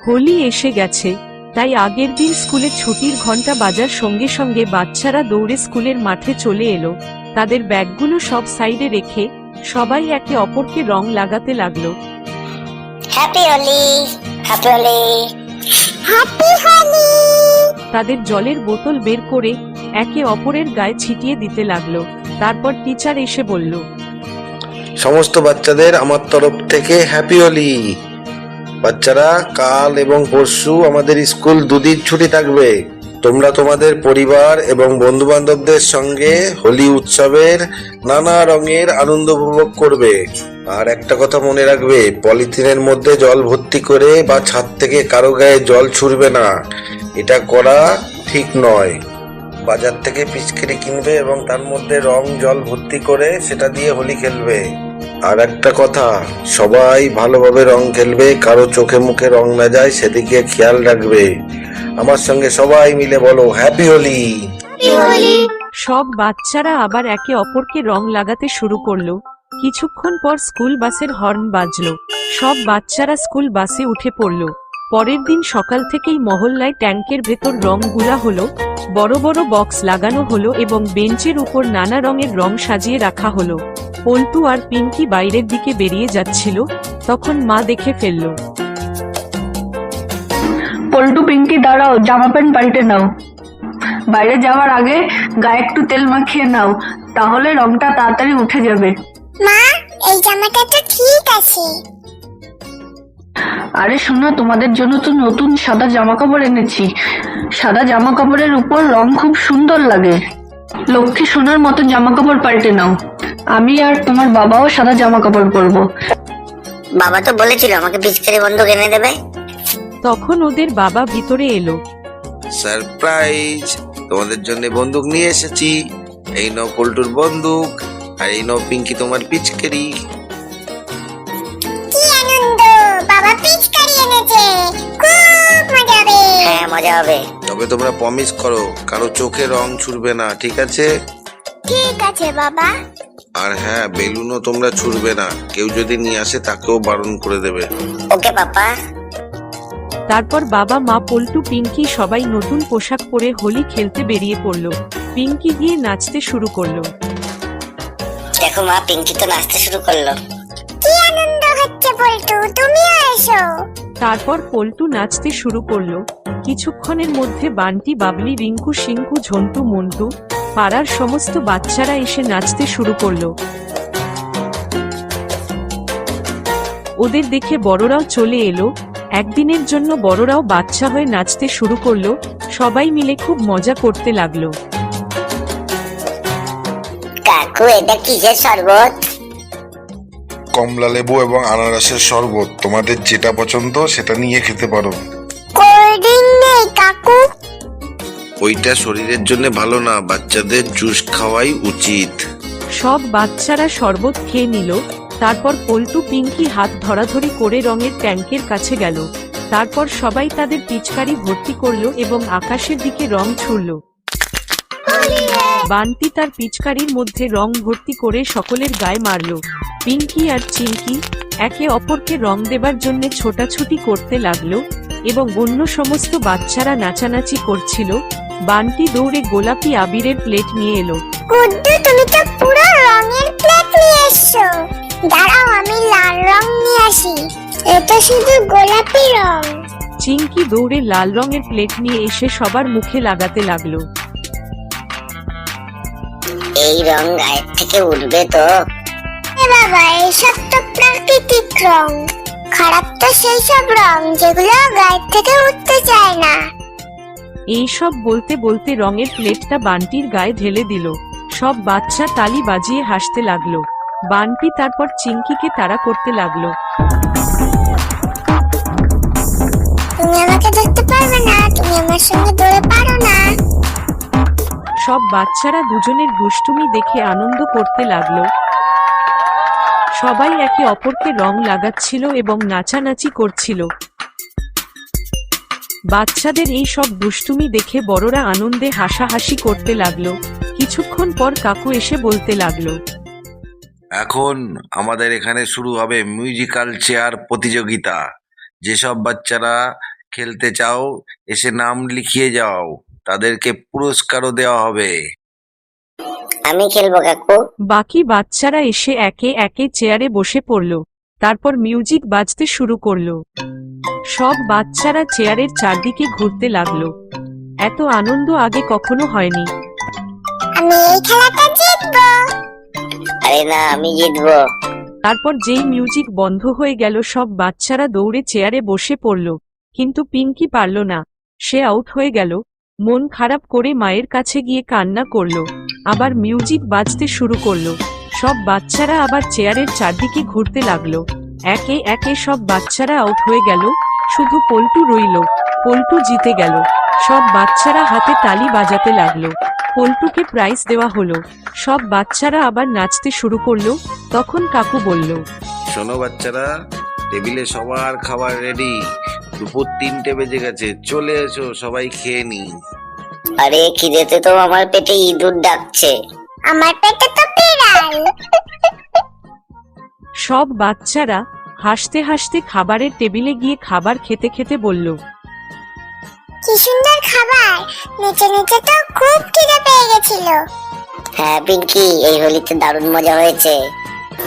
হোলি এসে গেছে, তাই আগের দিন স্কুলে ছুটির ঘন্টা বাজার সঙ্গে সঙ্গে বাচ্চারা দৌড়ে স্কুলের মাঠে চলে এলো। তাদের ব্যাগগুলো সব সাইডে রেখে সবাই একে অপরকে রং লাগাতে লাগলো। Happy Holi, happy Holi, happy Holi. তাদের জলের বোতল বের করে একে অপরের গায়ে ছিটিয়ে দিতে লাগলো। তারপর টিচার এসে বলল, সমস্ত বাচ্চাদের আমার তরফ থেকে হ্যাপি হোলি। বাচ্চারা, কাল এবং পরশু আমাদের স্কুল দুদিন ছুটি থাকবে। তোমরা তোমাদের পরিবার এবং বন্ধু বান্ধবদের সঙ্গে হোলি উৎসবের নানা রঙের আনন্দ উপভোগ করবে। আর একটা কথা মনে রাখবে, পলিথিনের মধ্যে জল ভর্তি করে বা ছাদ থেকে কারো গায়ে জল ছুড়বে না, এটা করা ঠিক নয়। বাজার থেকে পিচকারি কিনবে এবং তার মধ্যে রং জল ভর্তি করে সেটা দিয়ে হোলি খেলবে। আর একটা কথা, সবাই ভালোভাবে রং খেলবে, কারো চোখে মুখে রং না যায় সেদিকে খেয়াল রাখবে। আমার সঙ্গে সবাই মিলে বলো হ্যাপি হোলি। সব বাচ্চারা আবার একে অপরকে রং লাগাতে শুরু করলো। কিছুক্ষণ পর স্কুল বাসের হর্ন বাজলো। সব বাচ্চারা স্কুল বাসে উঠে পড়লো। পরের দিন সকাল থেকেই মহল্লায় ট্যাঙ্কের ভেতর রং গুলা হলো, বড় বড় বক্স লাগানো হলো এবং বেঞ্চের উপর নানা রঙের রং সাজিয়ে রাখা হলো। পল্টু আর পিঙ্কি বাইরের দিকে বেরিয়ে যাচ্ছিল, তখন মা দেখে ফেলল। পল্টু, পিঙ্কি দাঁড়াও, জামা প্যান্ট পাল্টে নাও। বাইরে যাওয়ার আগে গায়ে একটু তেল মাখিয়ে নাও, তাহলে রংটা তাড়াতাড়ি উঠে যাবে। মা, এই জামাটা তো ঠিক আছে। আরে শোনো, তোমাদের জন্য তো নতুন সাদা জামা কাপড় এনেছি। সাদা জামা কাপড়ের উপর রং খুব সুন্দর লাগে। লক্ষ্মী সোনার মতো জামা কাপড় পাল্টে নাও। আমি আর তোমার বাবাও সাদা জামা কাপড় পরবো। বাবা তো বলেছিল আমাকে পিচকারি বন্দুক এনে দেবে। তখন ওদের বাবা ভিতরে এলো। সারপ্রাইজ, তোমাদের জন্য বন্দুক নিয়ে এসেছি। এই নাও পল্টুর বন্দুক, আর এই নাও পিঙ্কি তোমার পিচকারি। কি আনন্দ, বাবা পিচকারি এনেছে, খুব মজা হবে। হ্যাঁ, মজা হবে। তবে তোমরা প্রমিস করো কারো চোখে রং ছুড়বে না, ঠিক আছে? ঠিক আছে বাবা। আর হ্যাঁ, বেলুনও তোমরা ছুড়বে না। কেউ যদি নিয়ে আসে তাকেও বারণ করে দেবে। ওকে পাপা। তারপর বাবা, মা, পল্টু, পিঙ্কি সবাই নতুন পোশাক পরে হোলি খেলতে বেরিয়ে পড়লো। পিঙ্কি গিয়ে নাচতে শুরু করলো। দেখো মা, পিঙ্কি তো নাচতে শুরু করলো। কি আনন্দ হচ্ছে পল্টু, তুমিও এসো। তারপর পল্টু নাচতে শুরু করলো। কিছুক্ষণের মধ্যে বান্টি, বাবলি, রিঙ্কু, শিঙ্কু, ঝন্টু, মন্টু, পাড়ার সমস্ত বাচ্চারা এসে নাচতে শুরু করলো। ওদের দেখে বড়রাও চলে এলো। একদিনের জন্য বড়রাও বাচ্চা হয়ে নাচতে শুরু করলো। সবাই মিলে খুব মজা করতে লাগলো। কাকু, এটা কিসের শরবত? কমলা লেবু এবং আনারসের শরবত। তোমাদের যেটা পছন্দ সেটা নিয়ে খেতে পারো। কোল্ড ড্রিঙ্ক নেই কাকু? ওইটা শরীরের জন্য ভালো না, বাচ্চাদের জুস খাওয়াই উচিত। সব বাচ্চারা শরবত খেয়ে নিল। তারপর পল্টু, পিঙ্কি হাত ধরাধরি করে রঙের ট্যাঙ্কের কাছে গেল। তারপর সবাই তাদের পিচকারি ভর্তি করলো এবং আকাশের দিকে রং ছুড়ল। বান্টি তার পিচকারির মধ্যে রং ভর্তি করে সকলের গায়ে মারল। পিঙ্কি আর চিঙ্কি একে অপরকে রং দেবার জন্য ছোটাছুটি করতে লাগলো এবং অন্য সমস্ত বাচ্চারা নাচানাচি করছিল। বান্টি দৌড়ে গোলাপি আবিরের প্লেট নিয়ে এলো। গুড্ডু, তুমি তো পুরো রঙের প্লেট নিয়ে এসছো। দাঁড়াও, আমি লাল রং নিয়ে আসি। এটা শুধু গোলাপি রং। চিঙ্কি দৌড়ে লাল রঙের প্লেট নিয়ে এসে সবার মুখে লাগাতে লাগলো। এই রং গায়ের থেকে উঠবে তো? বাবা, এইসব তো প্রাকৃতিক রং। খারাপ তো সেই সব রং যেগুলো গায়ের থেকে উঠতে চায় না। এইসব বলতে বলতে রঙের প্লেটটা বান্টির গায়ে ঢেলে দিল। সব বাচ্চা তালি বাজিয়ে হাসতে লাগলো। বান্টি তারপর চিঙ্কিকে তাড়া করতে লাগলো। তুমি আমাকে দেখতে পারবে না, তুমি আমার সঙ্গে দৌড়ে পারো না। সব বাচ্চারা দুজনের দুষ্টুমি দেখে আনন্দ করতে লাগলো। সবাই একে অপরকে রং লাগাচ্ছিল এবং নাচানাচি করছিল। বাচ্চাদের এই সব দুষ্টুমি দেখে বড়রা আনন্দে হাসাহাসি করতে লাগলো। কিছুক্ষণ পর কাকু এসে বলতে লাগলো, এখন আমাদের এখানে শুরু হবে মিউজিক্যাল চেয়ার প্রতিযোগিতা। যেসব বাচ্চারা খেলতে চাও এসে নাম লিখিয়ে যাও, তাদেরকে পুরস্কারও দেওয়া হবে। আমি খেলবো কাকু। বাকি বাচ্চারা এসে একে একে চেয়ারে বসে পড়ল। তারপর মিউজিক বাজতে শুরু করলো। সব বাচ্চারা চেয়ারের চারদিকে ঘুরতে লাগলো। এত আনন্দ আগে কখনো হয়নি। আমি এই খেলাটা জিতবো। আরে না, আমি জিতবো। তারপর যেই মিউজিক বন্ধ হয়ে গেল সব বাচ্চারা দৌড়ে চেয়ারে বসে পড়ল, কিন্তু পিঙ্কি পারল না। সে আউট হয়ে গেল। মন খারাপ করে মায়ের কাছে গিয়ে কান্না করলো। আবার মিউজিক বাজতে শুরু করলো। সব বাচ্চারা আবার চেয়ারের চারদিকে ঘুরতে লাগলো। একে একে সব বাচ্চারা আউট হয়ে গেল, শুধু পল্টু রইল। পল্টু জিতে গেল। সব বাচ্চারা হাতে তালি বাজাতে লাগলো। পল্টুকে প্রাইজ দেওয়া হলো। সব বাচ্চারা আবার নাচতে শুরু করলো। তখন কাকু বলল, শোনো বাচ্চারা, টেবিলে সবার খাবার রেডি। দুপুর 3টে বেজে গেছে, চলে এসো, সবাই খেয়ে নি। আরে খিদেতে তো আমার পেটে ইঁদুর ডাকছে। আমার পেটে তো বিড়াল। সব বাচ্চারা হাসতে হাসতে খাবারের টেবিলে গিয়ে খাবার খেতে খেতে বলল, কি সুন্দর খাবার, নেচে নেচে তো খুব খিদে পেয়ে গেছিল। হ্যাঁ পিঙ্কি, এই হোলিতে দারুণ মজা হয়েছে।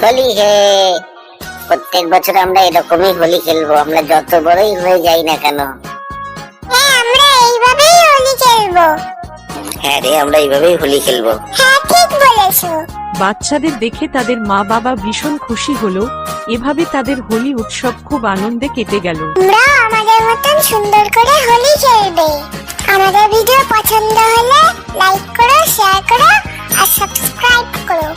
হোলি হে, প্রত্যেক বছর আমরা এরকমই হোলি খেলবো, আমরা যত বড়ই হয়ে যাই না কেন। হ্যাঁ, আমরা এইভাবেই হোলি খেলবো। হ্যাঁ রে, আমরা এইভাবেই হোলি খেলবো। হ্যাঁ, ঠিক বলেছো। বাচ্চাদের দেখে তাদের মা বাবা ভীষণ খুশি হলো। এভাবে তাদের হোলি উৎসব খুব আনন্দে কেটে গেল। তোমরা আমাদের মতন সুন্দর করে হোলি খেলবে। আমাদের ভিডিও পছন্দ হলে লাইক করো, শেয়ার করো আর সাবস্ক্রাইব করো।